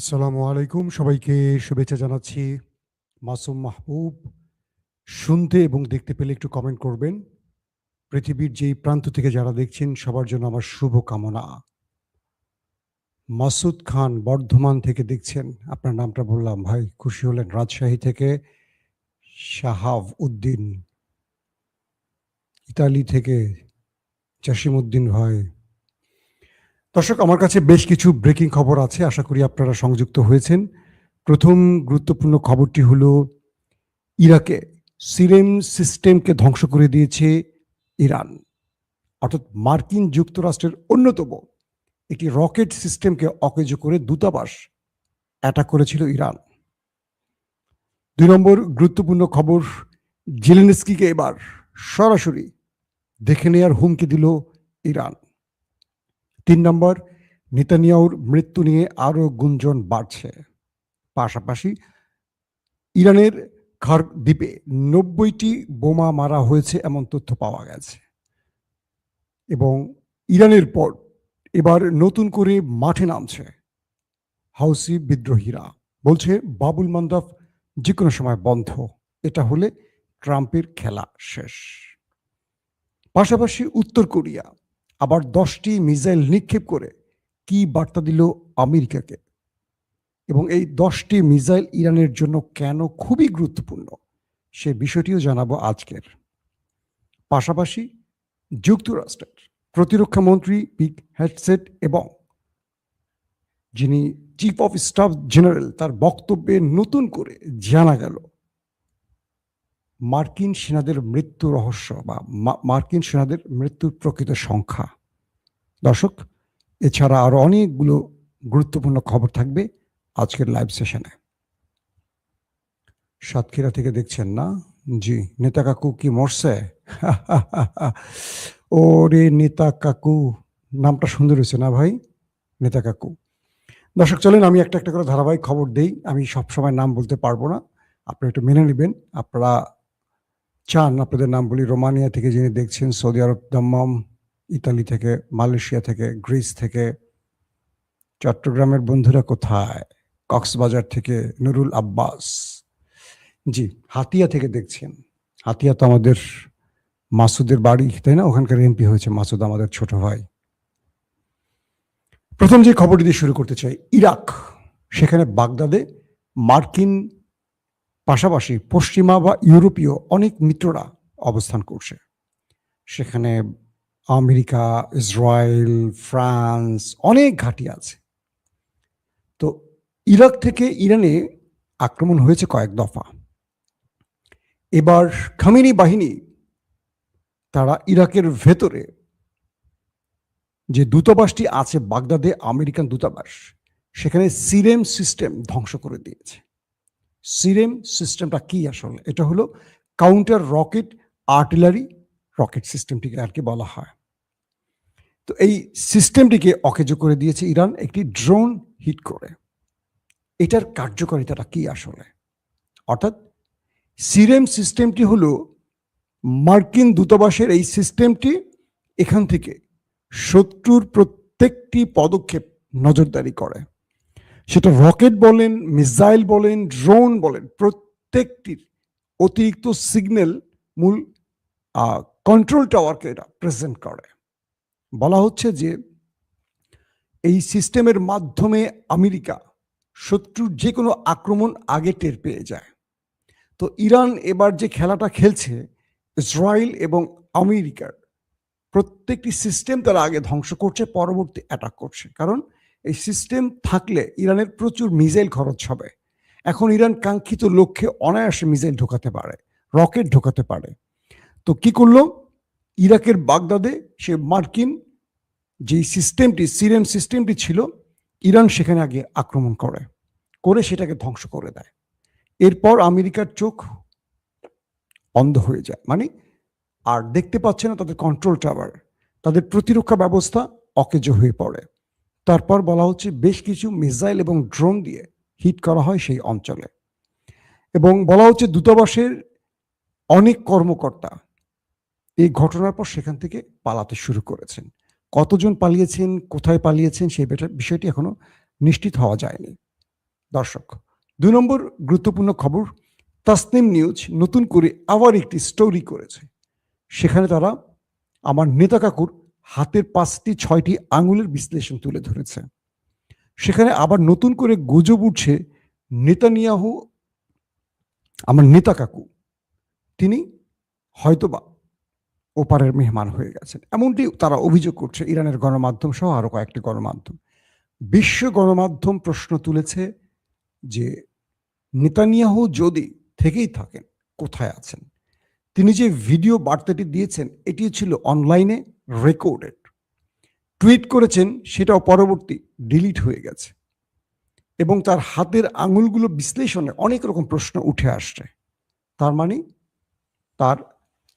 আসসালামু আলাইকুম। সবাইকে শুভেচ্ছা জানাচ্ছি। মাসুম মাহবুব। শুনতে এবং দেখতে পেলে একটু কমেন্ট করবেন। পৃথিবীর যেই প্রান্ত থেকে যারা দেখছেন সবার জন্য আমার শুভ কামনা। মাসুদ খান বর্ধমান থেকে দেখছেন। আপনার নামটা বললাম ভাই, খুশি হলেন। রাজশাহী থেকে শাহাব উদ্দিন, ইতালি থেকে জসিমউদ্দিন ভাই। দর্শক, আমার কাছে বেশ কিছু ব্রেকিং খবর আছে, আশা করি আপনারা সংযুক্ত হয়েছেন। প্রথম গুরুত্বপূর্ণ খবরটি হলো ইরাকে সিরেম সিস্টেমকে ধ্বংস করে দিয়েছে ইরান। অর্থাৎ মার্কিন যুক্তরাষ্ট্রের অন্যতম একটি রকেট সিস্টেমকে অকেজো করে দূতাবাস অ্যাটাক করেছিল ইরান। ২ নম্বর গুরুত্বপূর্ণ খবর, জেলেনস্কিকে এবার সরাসরি দেখে নেয়ার হুমকি দিল ইরান। ৩ নম্বর, নেতানিয়াহুর মৃত্যু নিয়ে আরও গুঞ্জন বাড়ছে। পাশাপাশি ইরানের খার্ক দ্বীপে ৯০টি বোমা মারা হয়েছে এমন তথ্য পাওয়া গেছে। এবং ইরানের পর এবার নতুন করে মাঠে নামছে হাউসি বিদ্রোহীরা। বলছে বাবুল মান্দাব যে কোনো সময় বন্ধ, এটা হলে ট্রাম্পের খেলা শেষ। পাশাপাশি উত্তর কোরিয়া আবার 10টি মিসাইল নিক্ষেপ করে কি বার্তা দিল আমেরিকাকে, এবং এই 10টি মিসাইল ইরানের জন্য কেন খুবই গুরুত্বপূর্ণ সে বিষয়টিও জানাবো আজকের। পাশাপাশি যুক্তরাষ্ট্রের প্রতিরক্ষা মন্ত্রী পিট হেগসেট এবং যিনি চিফ অফ স্টাফ জেনারেল, তার বক্তব্যে নতুন করে জানা গেল মার্কিন সেনাদের মৃত্যু রহস্য বা মার্কিন সেনাদের মৃত্যুর প্রকৃত সংখ্যা। দর্শক, এছাড়া আরো অনেকগুলো গুরুত্বপূর্ণ খবর থাকবে আজকের লাইভ সেশনে। সাতক্ষীরা থেকে দেখছেন না? জি। নেতা কাকু কি মরছে? ওরে নেতা কাকু, নামটা সুন্দর হয়েছে না ভাই, নেতা কাকু। দর্শক, চলেন আমি একটা একটা করে ধারাবাহিক খবর দেই। আমি সবসময় নাম বলতে পারবো না, আপনারা একটু মেনে নেবেন। আপনারা চান আপনাদের নাম বলি। রোমানিয়া থেকে যিনি দেখছেন, সৌদি আরব দাম্মাম, ইতালি থেকে, মালয়েশিয়া থেকে, গ্রিস থেকে, চট্টগ্রামের বন্ধুরা কোথায়, কক্সবাজার থেকে নুরুল আব্বাস, জি, হাতিয়া থেকে দেখছেন। হাতিয়া তো আমাদের মাসুদের বাড়ি, তাই না? ওখানকার এমপি হয়েছে মাসুদ, আমাদের ছোট ভাই। প্রথম যে খবরটি দিয়ে শুরু করতে চাই, ইরাক, সেখানে বাগদাদে মার্কিন পাশাপাশি পশ্চিমা বা ইউরোপীয় অনেক মিত্ররা অবস্থান করছে। সেখানে আমেরিকা, ইসরায়েল, ফ্রান্স, অনেক ঘাঁটি আছে। তো ইরাক থেকে ইরানে আক্রমণ হয়েছে কয়েক দফা। এবার খামেনি বাহিনী তারা ইরাকের ভেতরে যে দূতাবাসটি আছে বাগদাদে, আমেরিকান দূতাবাস, সেখানে সিরেম সিস্টেম ধ্বংস করে দিয়েছে। সিরেম সিস্টেমটা কি আসলে? এটা হলো কাউন্টার রকেট আর্টিলারি রকেট সিস্টেমটিকে আর কি বলা হয়। তো এই সিস্টেমটিকে অকেজো করে দিয়েছে ইরান একটি ড্রোন হিট করে। এটার কার্যকারিতাটা কি আসলে? অর্থাৎ সিরেম সিস্টেমটি হলো মার্কিন দূতাবাসের এই সিস্টেমটি এখান থেকে শত্রুর প্রত্যেকটি পদক্ষেপ নজরদারি করে। সেটা রকেট বলেন, মিসাইল বলেন, ড্রোন বলেন, প্রত্যেকটির অতিরিক্ত সিগন্যাল মূল কন্ট্রোল টাওয়ারকে এটা প্রেজেন্ট করে। বলা হচ্ছে যে এই সিস্টেমের মাধ্যমে আমেরিকা শত্রুর যে কোনো আক্রমণ আগে টের পেয়ে যায়। তো ইরান এবার যে খেলাটা খেলছে, ইসরায়েল এবং আমেরিকার প্রত্যেকটি সিস্টেম তারা আগে ধ্বংস করছে, পরবর্তী অ্যাটাক করছে। কারণ এই সিস্টেম থাকলে ইরানের প্রচুর মিসাইল খরচ হবে। এখন ইরান কাঙ্ক্ষিত লক্ষ্যে অনায়াসে মিসাইল ঢোকাতে পারে, রকেট ঢোকাতে পারে। তো কি করলো, ইরাকের বাগদাদে সে মার্কিন যেই সিস্টেমটি, সিরেম সিস্টেমটি ছিল, ইরান সেখানে আগে আক্রমণ করে সেটাকে ধ্বংস করে দেয়। এরপর আমেরিকার চোখ অন্ধ হয়ে যায়, মানে আর দেখতে পাচ্ছে না তাদের কন্ট্রোল টাওয়ার, তাদের প্রতিরক্ষা ব্যবস্থা অকেজো হয়ে পড়ে। তারপর বলা হচ্ছে বেশ কিছু মিসাইল এবং ড্রোন দিয়ে হিট করা হয় সেই অঞ্চলে, এবং বলা হচ্ছে দূতাবাসের অনেক কর্মকর্তা এই ঘটনার পর সেখান থেকে পালাতে শুরু করেছেন। কতজন পালিয়েছেন, কোথায় পালিয়েছেন, সেই বিষয়টি এখনো নিশ্চিত হওয়া যায়নি। দর্শক, 2 নম্বর গুরুত্বপূর্ণ খবর, তাসনিম নিউজ নতুন করে আবার একটি স্টোরি করেছে। সেখানে তারা আমার নেতা কাকুর হাতের 5টি 6টি আঙুলের বিশ্লেষণ তুলে ধরেছে। সেখানে আবার নতুন করে গুজব উঠছে নেতানিয়াহু, আমার নেতা কাকু, তিনি হয়তোবা ওপারের মেহমান হয়ে গেছেন, এমনটি তারা অভিযোগ করছে ইরানের গণমাধ্যম সহ আরো কয়েকটি গণমাধ্যম। বিশ্ব গণমাধ্যম প্রশ্ন তুলেছে যে নেতানিয়াহু যদি থেকেই থাকেন, কোথায় আছেন? তিনি যে ভিডিও বার্তাটি দিয়েছেন এটি ছিল অনলাইনে রেকর্ডেড, টুইট করেছেন, সেটাও পরবর্তী ডিলিট হয়ে গেছে এবং তার হাতের আঙুলগুলো বিশ্লেষণে অনেক রকম প্রশ্ন উঠে আসছে। তার মানে তার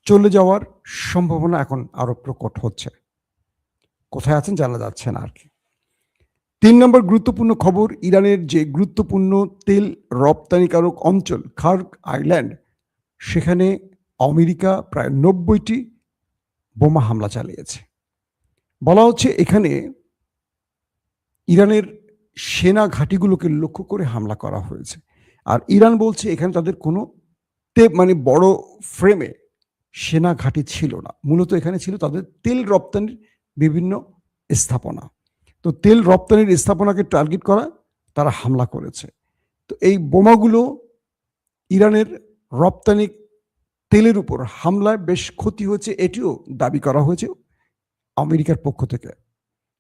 চলে যাওয়ার সম্ভাবনা এখন আরো প্রকট হচ্ছে। কোথায় আছেন জানা যাচ্ছে না আর কি। 3 নম্বর গুরুত্বপূর্ণ খবর, ইরানের যে গুরুত্বপূর্ণ তেল রপ্তানিকারক অঞ্চল খার্ক আইল্যান্ড, সেখানে আমেরিকা প্রায় 90টি বোমা হামলা চালিয়েছে। বলা হচ্ছে এখানে ইরানের সেনা ঘাঁটিগুলোকে লক্ষ্য করে হামলা করা হয়েছে। আর ইরান বলছে এখানে তাদের কোনো মানে বড় ফ্রেমে সেনা ঘাঁটি ছিল না, মূলত এখানে ছিল তাদের তেল রপ্তানির বিভিন্ন স্থাপনা। তো তেল রপ্তানির স্থাপনাকে টার্গেট করা তারা হামলা করেছে। তো এই বোমাগুলো ইরানের রপ্তানি তেলের উপর হামলায় বেশ ক্ষতি হয়েছে, এটিও দাবি করা হয়েছে আমেরিকার পক্ষ থেকে।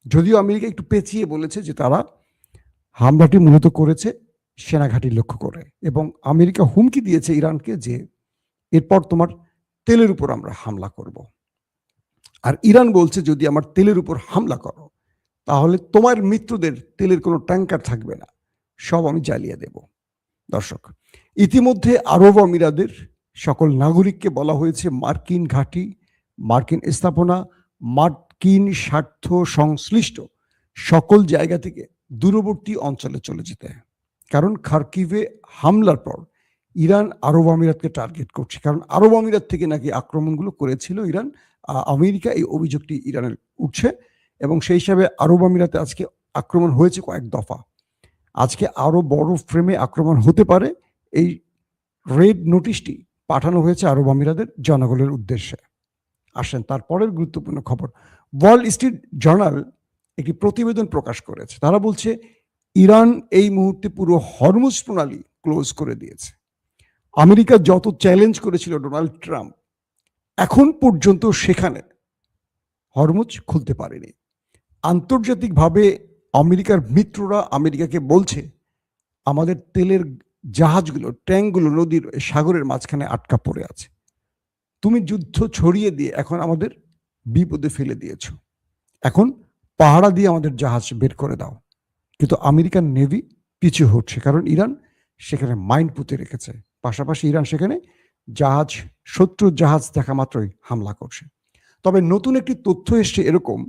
যদিও আমেরিকা একটু পেঁচিয়ে বলেছে যে তারা হামলাটি মূলত করেছে সেনাঘাঁটি লক্ষ্য করে, এবং আমেরিকা হুমকি দিয়েছে ইরানকে যে এরপর তোমার তেলের উপর আমরা হামলা করব। আর ইরান বলছে যদি আমার তেলের উপর হামলা করো তাহলে তোমার মিত্রদের তেলের কোনো ট্যাঙ্কার থাকবে না, সব আমি জ্বালিয়ে দেব। দর্শক, ইতিমধ্যে আরব আমিরাতের সকল নাগরিককে বলা হয়েছে মার্কিন ঘাঁটি, মার্কিন স্থাপনা, মার্কিন স্বার্থ সংশ্লিষ্ট সকল জায়গা থেকে দূরবর্তী অঞ্চলে চলে যেতে, কারণ খার্কিভে হামলার পর ইরান আরব আমিরাতকে টার্গেট করছে, কারণ আরব আমিরাত থেকে নাকি আক্রমণগুলো করেছিল ইরান, আমেরিকা, এই অভিযোগটি ইরানের উঠছে এবং সেই হিসাবে আরব আমিরাতে আজকে আক্রমণ হয়েছে কয়েক দফা। আজকে আরো বড় ফ্রেমে আক্রমণ হতে পারে, এই রেড নোটিশটি পাঠানো হয়েছে আরব আমিরাতের জনগণের উদ্দেশ্যে। আসেন তারপরের গুরুত্বপূর্ণ খবর, ওয়াল স্ট্রিট জার্নাল একটি প্রতিবেদন প্রকাশ করেছে। তারা বলছে ইরান এই মুহূর্তে পুরো হরমুজ প্রণালী ক্লোজ করে দিয়েছে। আমেরিকা যত চ্যালেঞ্জ করেছিল ডোনাল্ড ট্রাম্প, এখন পর্যন্ত সেখানে হরমুজ খুলতে পারেনি। আন্তর্জাতিকভাবে আমেরিকার মিত্ররা আমেরিকাকে বলছে আমাদের তেলের জাহাজগুলো, ট্যাঙ্কগুলো নদীর সাগরের মাঝখানে আটকা পড়ে আছে, তুমি যুদ্ধ ছড়িয়ে দিয়ে এখন আমাদের বিপদে ফেলে দিয়েছ, এখন পাহারা দিয়ে আমাদের জাহাজ বের করে দাও। কিন্তু আমেরিকান নেভি পিছু হচ্ছে, কারণ ইরান সেখানে মাইন পুঁতে রেখেছে। পাশাপাশি ইরান সেখানে জাহাজ, শত্রু জাহাজ দেখা মাত্রই হামলা করছে। তবে নতুন একটি তথ্য এসছে এরকম,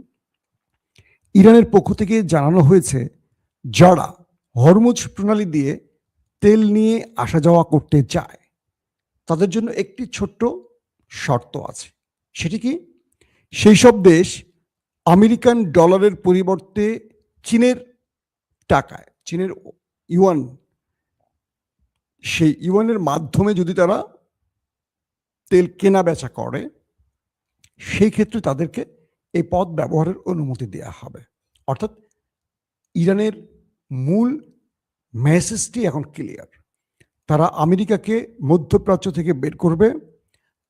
ইরানের পক্ষ থেকে জানানো হয়েছে যারা হরমুজ প্রণালী দিয়ে তেল নিয়ে আসা যাওয়া করতে চায় তাদের জন্য একটি ছোট্ট শর্ত আছে। সেটি কি? সেই সব দেশ আমেরিকান ডলারের পরিবর্তে চীনের টাকায়, চীনের ইউয়ান, সেই ইউয়ানের মাধ্যমে যদি তারা তেল কেনা বেচা করে, সেই ক্ষেত্রে তাদেরকে এই পথ ব্যবহারের অনুমতি দেওয়া হবে। অর্থাৎ ইরানের মূল মেসেজটি এখন ক্লিয়ার, তারা আমেরিকাকে মধ্যপ্রাচ্য থেকে বের করবে,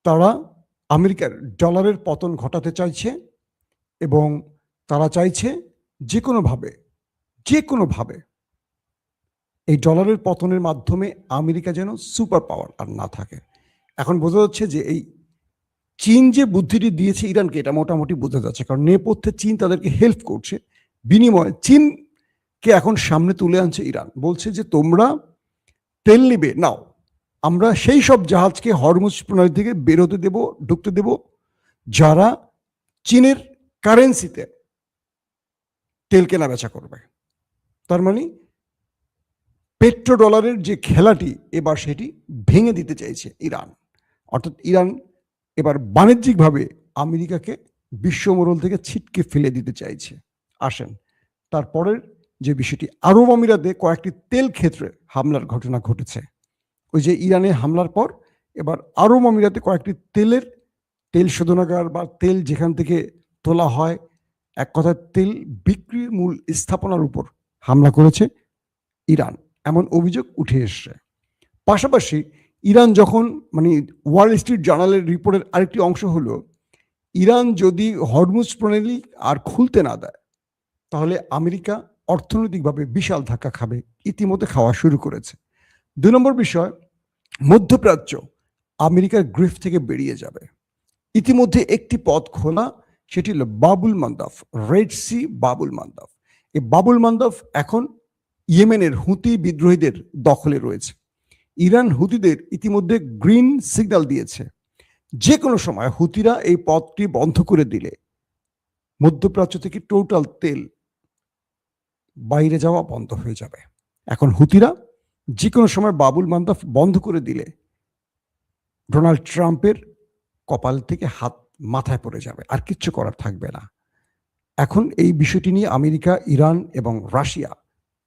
তারা আমেরিকার ডলারের পতন ঘটাতে চাইছে এবং তারা চাইছে যে কোনোভাবে এই ডলারের পতনের মাধ্যমে আমেরিকা যেন সুপার পাওয়ার আর না থাকে। এখন বোঝা যাচ্ছে যে এই চীন যে বুদ্ধিটি দিয়েছে ইরানকে, এটা মোটামুটি বোঝা যাচ্ছে, কারণ নেপথ্যে চীন তাদেরকে হেল্প করছে, বিনিময়ে চীনকে এখন সামনে তুলে আনছে ইরান, বলছে যে তোমরা তেল নিবে নাও, আমরা সেই সব জাহাজকে হরমুজ প্রণালী থেকে বেরোতে দেব, ঢুকতে দেব যারা চীনের কারেন্সিতে তেল কেনা বেচা করবে। তার মানে পেট্রো ডলারের যে খেলাটি এবার সেটি ভেঙে দিতে চাইছে ইরান। অর্থাৎ ইরান এবার বাণিজ্যিকভাবে আমেরিকাকে বিশ্বমোড়ল থেকে ছিটকে ফেলে দিতে চাইছে। আসেন তারপরের যে বিষয়টি আরব আমিরাতে কয়েকটি তেল ক্ষেত্রে হামলার ঘটনা ঘটেছে। ওই যে ইরানে হামলার পর এবার আরব আমিরাতে কয়েকটি তেল শোধনাগার বা তেল যেখান থেকে তোলা হয়, এক কথায় তেল বিক্রির মূল স্থাপনার উপর হামলা করেছে ইরান, এমন অভিযোগ উঠে এসছে। পাশাপাশি ইরান যখন ওয়াল স্ট্রিট জার্নালের রিপোর্টের আরেকটি অংশ হলো, ইরান যদি হরমুজ প্রণালী আর খুলতে না দেয় তাহলে আমেরিকা অর্থনৈতিকভাবে বিশাল ধাক্কা খাবে, ইতিমধ্যে খাওয়া শুরু করেছে। 2 নম্বর বিষয়, মধ্যপ্রাচ্য আমেরিকার গ্রিফ থেকে বেরিয়ে যাবে। ইতিমধ্যে একটি পথ খোলা, সেটি হলো বাবুল মান্দাব, রেড সি বাবুল মান্দাব। এই বাবুল মান্দাব এখন ইয়েমেনের হুতি বিদ্রোহীদের দখলে রয়েছে। ইরান হুতিদের ইতিমধ্যে গ্রিন সিগন্যাল দিয়েছে, যে কোনো সময় হুতিরা এই পথটি বন্ধ করে দিলে মধ্যপ্রাচ্য থেকে টোটাল তেল বাইরে যাওয়া বন্ধ হয়ে যাবে। এখন হুতিরা যে কোনো সময় বাবুল মান্দাব বন্ধ করে দিলে ডোনাল্ড ট্রাম্পের কপাল থেকে হাত মাথায় পড়ে যাবে, আর কিচ্ছু করার থাকবে না। এখন এই বিষয়টি নিয়ে আমেরিকা, ইরান এবং রাশিয়া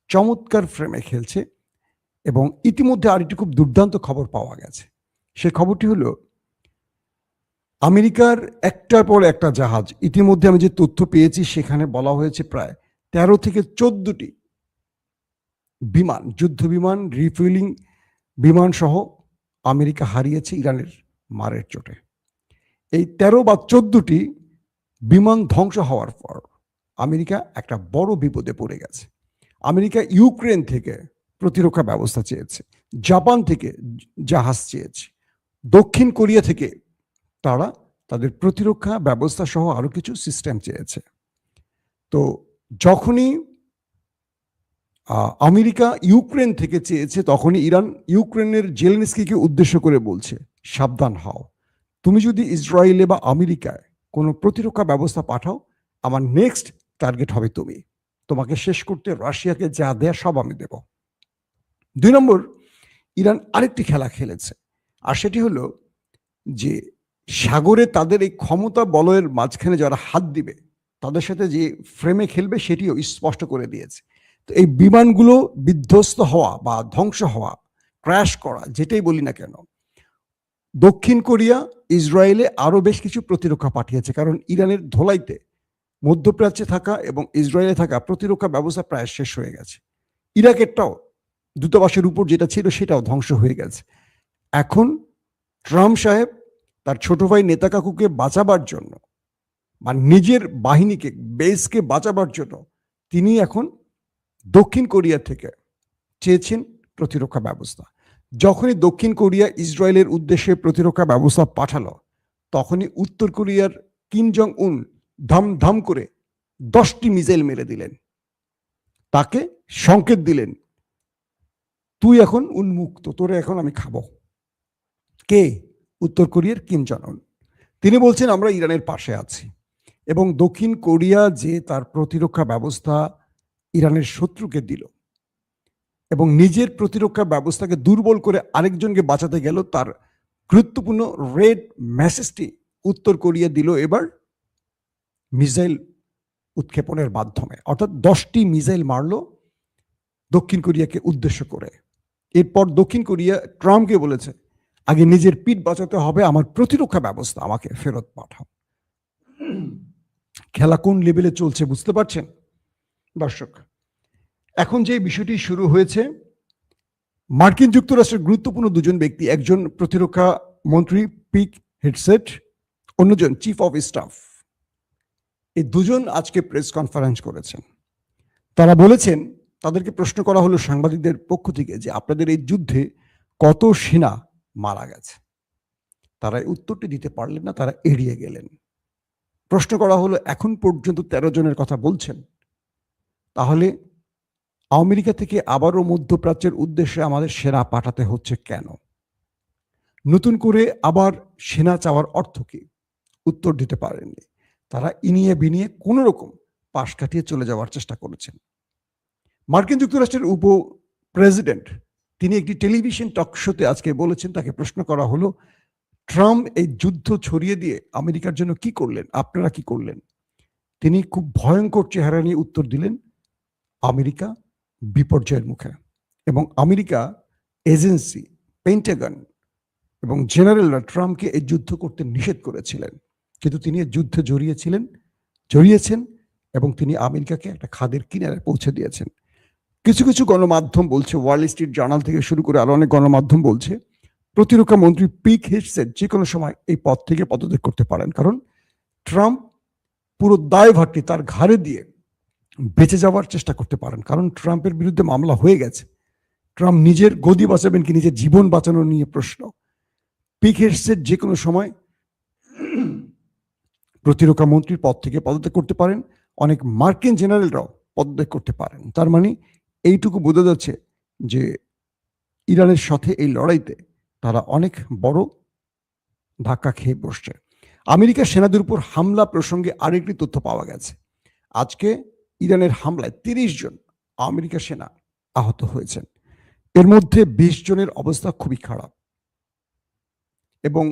চমৎকার ফ্রেমে খেলছে এবং ইতিমধ্যে আরেকটি খুব দুর্দান্ত খবর পাওয়া গেছে। সে খবরটি হলো, আমেরিকার একটার পর একটা জাহাজ, ইতিমধ্যে আমি যে তথ্য পেয়েছি সেখানে বলা হয়েছে প্রায় 13 থেকে 14টি বিমান, যুদ্ধ বিমান, রিফুয়েলিং বিমান সহ আমেরিকা হারিয়েছে ইরানের মারের চোটে। এই 13 বা 14টি বিমান ধ্বংস হওয়ার পর আমেরিকা একটা বড় বিপদে পড়ে গেছে। আমেরিকা ইউক্রেন থেকে প্রতিরক্ষা ব্যবস্থা চেয়েছে, জাপান থেকে জাহাজ চেয়েছে, দক্ষিণ কোরিয়া থেকে তারা তাদের প্রতিরক্ষা ব্যবস্থা সহ আরো কিছু সিস্টেম চেয়েছে। তো যখনই আমেরিকা ইউক্রেন থেকে চেয়েছে, তখনই ইরান ইউক্রেনের জেলেনস্কিকে উদ্দেশ্য করে বলছে, সাবধান হও, তুমি যদি ইসরায়েলে বা আমেরিকায় কোনো প্রতিরক্ষা ব্যবস্থা পাঠাও, আমার নেক্সট টার্গেট হবে তুমি, তোমাকে শেষ করতে রাশিয়াকে যা দেয়া সব আমি দেব। 2 নম্বর, ইরান আরেকটি খেলা খেলেছে, আর সেটি হলো যে সাগরে তাদের এই ক্ষমতা বলয়ের মাঝখানে যারা হাত দিবে তাদের সাথে যে ফ্রেমে খেলবে সেটিও স্পষ্ট করে দিয়েছে। তো এই বিমানগুলো বিধ্বস্ত হওয়া বা ধ্বংস হওয়া, ক্র্যাশ করা, যেটাই বলি না কেন, দক্ষিণ কোরিয়া ইসরায়েলে আরো বেশ কিছু প্রতিরক্ষা পাঠিয়েছে, কারণ ইরানের ধোলাইতে মধ্যপ্রাচ্যে থাকা এবং ইসরায়েলে থাকা প্রতিরক্ষা ব্যবস্থা প্রায় শেষ হয়ে গেছে। ইরাকেরটাও দূতাবাসের উপর যেটা ছিল সেটাও ধ্বংস হয়ে গেছে। এখন ট্রাম্প সাহেব তার ছোট ভাই নেতাকাকুকে বাঁচাবার জন্য বা নিজের বাহিনীকে, বেসকে বাঁচাবার জন্য তিনি এখন দক্ষিণ কোরিয়া থেকে চেয়েছেন প্রতিরক্ষা ব্যবস্থা। যখনই দক্ষিণ কোরিয়া ইসরায়েলের উদ্দেশ্যে প্রতিরক্ষা ব্যবস্থা পাঠালো, তখনই উত্তর কোরিয়ার কিম জং উন ধাম ধাম করে 10টি মিসাইল মেরে দিলেন, তাকে সংকেত দিলেন, তুই এখন উন্মুক্ত, তোরে এখন আমি খাবো। কে? উত্তর কোরিয়ার কিম জং উন। তিনি বলছেন, আমরা ইরানের পাশে আছি। এবং দক্ষিণ কোরিয়া যে তার প্রতিরক্ষা ব্যবস্থা ইরানের শত্রুকে দিল এবং নিজের প্রতিরক্ষা ব্যবস্থাকে দুর্বল করে আরেকজনকে বাঁচাতে গেল, তার গুরুত্বপূর্ণ রেড মেসেজটি উত্তর কোরিয়া দিল এবার মিসাইল উৎক্ষেপণের মাধ্যমে, অর্থাৎ 10টি মিসাইল মারল দক্ষিণ কোরিয়াকে উদ্দেশ্য করে। এরপর দক্ষিণ কোরিয়া ট্রাম্পকে বলেছে, আগে নিজের পিঠ বাঁচাতে হবে, আমার প্রতিরক্ষা ব্যবস্থা আমাকে ফেরত পাঠাও। খেলা কোন লেভেলে চলছে বুঝতে পারছেন দর্শক? এখন যে বিষয়টি শুরু হয়েছে, মার্কিন যুক্তরাষ্ট্রের গুরুত্বপূর্ণ 2জন ব্যক্তি, একজন প্রতিরক্ষা মন্ত্রী পিট হেগসেট, অন্যজন চিফ অফ স্টাফ, এই 2জন আজকে প্রেস কনফারেন্স করেছেন। তারা বলেছেন, তাদেরকে প্রশ্ন করা হলো সাংবাদিকদের পক্ষ থেকে যে আপনাদের এই যুদ্ধে কত সেনা মারা গেছে। তারা উত্তরটি দিতে পারলেন না, তারা এড়িয়ে গেলেন। প্রশ্ন করা হলো, এখন পর্যন্ত 13 জনের কথা বলছেন, তাহলে আমেরিকা থেকে আবারও মধ্যপ্রাচ্যের উদ্দেশ্যে আমাদের সেনা পাঠাতে হচ্ছে কেন? নতুন করে আবার সেনা চাওয়ার অর্থ কি? উত্তর দিতে পারেননি। তারা ইনিয়ে বিনিয়ে কোনো রকম পাশ কাটিয়ে চলে যাওয়ার চেষ্টা করেছেন। মার্কিন যুক্তরাষ্ট্রের উপ প্রেসিডেন্ট তিনি একটি টেলিভিশন টক শোতে আজকে বলেছেন, তাকে প্রশ্ন করা হলো, ট্রাম্প এই যুদ্ধ ছড়িয়ে দিয়ে আমেরিকার জন্য কি করলেন, আপনারা কি করলেন? তিনি খুব ভয়ঙ্কর চেহারা নিয়ে উত্তর দিলেন, আমেরিকা বিপর্যয়ের মুখে, এবং আমেরিকা এজেন্সি, পেন্টাগন এবং জেনারেলরা ট্রাম্পকে এই যুদ্ধ করতে নিষেধ করেছিলেন, কিন্তু তিনি এই যুদ্ধে জড়িয়েছেন এবং তিনি আমেরিকাকে একটা খাদের কিনারে পৌঁছে দিয়েছেন। কিছু কিছু গণমাধ্যম বলছে, ওয়াল স্ট্রিট জার্নাল থেকে শুরু করে আরো অনেক গণমাধ্যম বলছে, প্রতিরক্ষা মন্ত্রী পিট হেগসেট যে কোনো সময় এই পদ থেকে পদত্যাগ করতে পারেন, কারণ ট্রাম্প পুরো দায়ভারটি তার ঘাড়ে দিয়ে বেঁচে যাওয়ার চেষ্টা করতে পারেন, কারণ ট্রাম্পের বিরুদ্ধে মামলা হয়ে গেছে। ট্রাম্প নিজের গদি বাঁচাবেন কি নিজের জীবন বাঁচানো নিয়ে প্রশ্ন। পিট হেগসেট যে কোনো সময় প্রতিরক্ষা মন্ত্রীর পদ থেকে পদত্যাগ করতে পারেন, অনেক মার্কিন জেনারেলরাও পদত্যাগ করতে পারেন। তার মানে এইটুকু বোঝা যাচ্ছে যে ইরানের সাথে এই লড়াইতে তারা অনেক বড় ধাক্কা খেয়ে বসছে। আমেরিকার সেনাদের উপর হামলা প্রসঙ্গে আরেকটি তথ্য পাওয়া গেছে। আজকে ইরানের হামলায় 30 জন আমেরিকার সেনা আহত হয়েছেন, এর মধ্যে 20 জনের অবস্থা খুবই খারাপ, এবং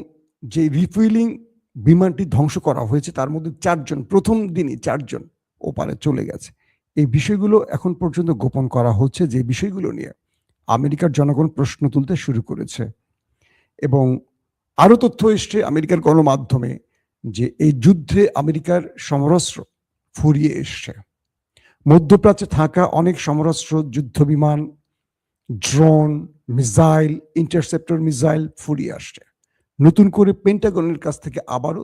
যে রিফুয়েলিং বিমানটি ধ্বংস করা হয়েছে তার মধ্যে 4 জন, প্রথম দিনই 4 জন ওপারে চলে গেছে। এই বিষয়গুলো এখন পর্যন্ত গোপন করা হচ্ছে, যে বিষয়গুলো নিয়ে আমেরিকার জনগণ প্রশ্ন তুলতে শুরু করেছে। এবং আরো তথ্য এসছে আমেরিকার গণমাধ্যমে যে এই যুদ্ধে আমেরিকার সমরাস্ত্র ফুরিয়ে এসছে। মধ্যপ্রাচ্যে থাকা অনেক সমরাস্ত্র, যুদ্ধ বিমান, ড্রোন, মিসাইল, ইন্টারসেপ্টর মিসাইল ফুরিয়ে আসছে। নতুন করে পেন্টাগনের কাছ থেকে আবারও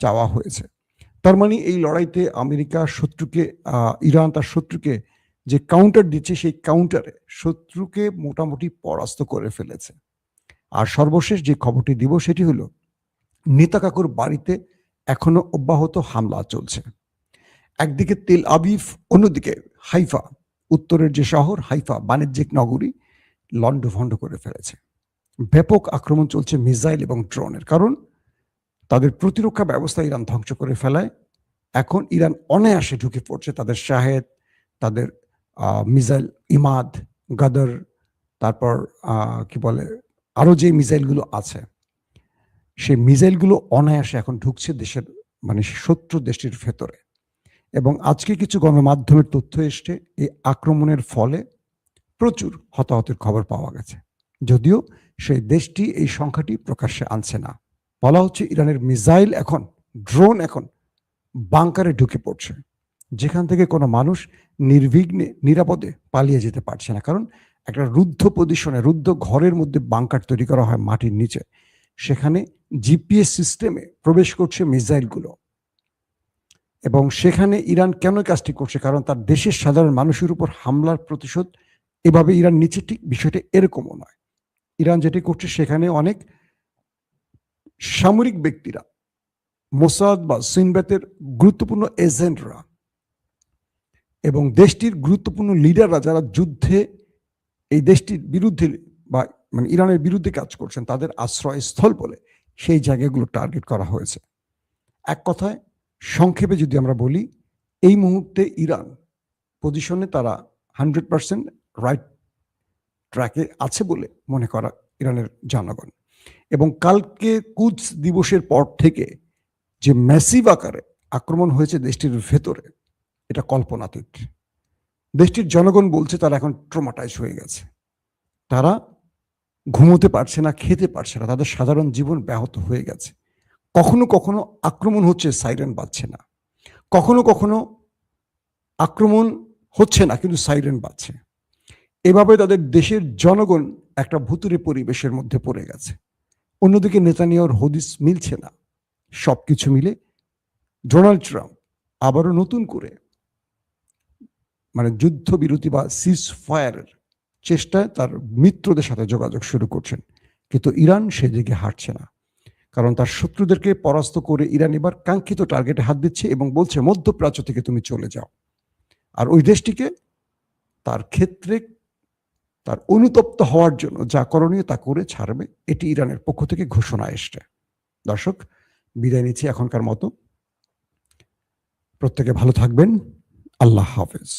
চাওয়া হয়েছে। তার মানে এই লড়াইতে আমেরিকা ইরান তার শত্রুকে যে কাউন্টার দিচ্ছে, সেই কাউন্টারে শত্রুকে মোটামুটি পরাস্ত করে ফেলেছে। আর সর্বশেষ যে খবরটি দিব সেটি হলো, নেতা কাকুর বাড়িতে এখনো অব্যাহত হামলা চলছে। একদিকে তেল আবিব, অন্যদিকে হাইফা, উত্তরের যে শহর হাইফা বাণিজ্যিক নগরী, লন্ডভন্ড করে ফেলেছে। ব্যাপক আক্রমণ চলছে মিসাইল এবং ড্রোনের, কারণ তাদের প্রতিরক্ষা ব্যবস্থা ইরান ধ্বংস করে ফেলায় এখন ইরান অনায়াসে ঢুকে পড়ছে তাদের শাহেদ, তাদের মিসাইল ইমাদ, গাদর, তারপর কি বলে আরো যে মিসাইলগুলো আছে, সেই মিসাইলগুলো অনায়াসে এখন ঢুকছে দেশের শত্রু দেশটির ভেতরে। এবং আজকে কিছু গণমাধ্যমের তথ্য এসছে, এই আক্রমণের ফলে প্রচুর হতাহতের খবর পাওয়া গেছে, যদিও সেই দেশটি এই সংখ্যাটি প্রকাশ্যে আনছে না। বলা হচ্ছে ইরানের মিসাইল এখন, ড্রোন এখন বাংকারে ঢুকে পড়ছে, যেখান থেকে কোনো মানুষ নির্বিঘ্নে নিরাপদে পালিয়ে যেতে পারছে না, কারণ একটা রুদ্ধ পজিশনে, রুদ্ধ ঘরের মধ্যে বাংকার তৈরি করা হয় মাটির নিচে, সেখানে জিপিএস সিস্টেমে প্রবেশ করছে মিসাইলগুলো। এবং সেখানে ইরান কেন কাজটি করছে, কারণ তার দেশের সাধারণ মানুষের উপর হামলার প্রতিশোধ এভাবে ইরান নিচে, ঠিক বিষয়টা এরকমও নয়। ইরান যেটি করছে, সেখানে অনেক সামরিক ব্যক্তিরা, মোসাদ বা সিনবাতের গুরুত্বপূর্ণ এজেন্টরা এবং দেশটির গুরুত্বপূর্ণ লিডাররা যারা যুদ্ধে এই দেশটির বিরুদ্ধে বা ইরানের বিরুদ্ধে কাজ করছেন, তাদের আশ্রয়স্থল বলে সেই জায়গাগুলো টার্গেট করা হয়েছে। এক কথায় সংক্ষেপে যদি আমরা বলি, এই মুহূর্তে ইরান পজিশনে তারা 100% রাইট ট্র্যাকে আছে বলে মনে করা ইরানের জনগণ। এবং কালকে কুদস দিবসের পর থেকে যে ম্যাসিভ আকারে আক্রমণ হয়েছে দেশটির ভেতরে, এটা কল্পনাতীত। দেশটির জনগণ বলছে তারা এখন ট্রমাটাইজ হয়ে গেছে, তারা ঘুমোতে পারছে না, খেতে পারছে না, তাদের সাধারণ জীবন ব্যাহত হয়ে গেছে। কখনো কখনো আক্রমণ হচ্ছে, সাইরেন বাজছে না, কখনো কখনো আক্রমণ হচ্ছে না কিন্তু সাইরেন বাজছে। এভাবে তাদের দেশের জনগণ একটা ভুতুরে পরিবেশের মধ্যে পড়ে গেছে। অন্যদিকে নেতানিয়াহুর হদিস মিলছে না। সবকিছু মিলে ডোনাল্ড ট্রাম্প আবারও নতুন করে যুদ্ধবিরতি বা সিজ ফায়ারের চেষ্টায় তার মিত্রদের সাথে যোগাযোগ শুরু করছেন, কিন্তু ইরান সেদিকে হাঁটছে না, কারণ তার শত্রুদেরকে পরাস্ত করে ইরান এবার কাঙ্ক্ষিত টার্গেটে হাত দিচ্ছে এবং বলছে মধ্যপ্রাচ্য থেকে তুমি চলে যাও। আর ওই দেশটিকে তার ক্ষেত্রে তার অনুতপ্ত হওয়ার জন্য যা করণীয় তা করে ছাড়বে, এটি ইরানের পক্ষ থেকে ঘোষণা এসছে। দর্শক, বিদায় নিচ্ছি এখনকার মতো। প্রত্যেকে ভালো থাকবেন। আল্লাহ হাফেজ।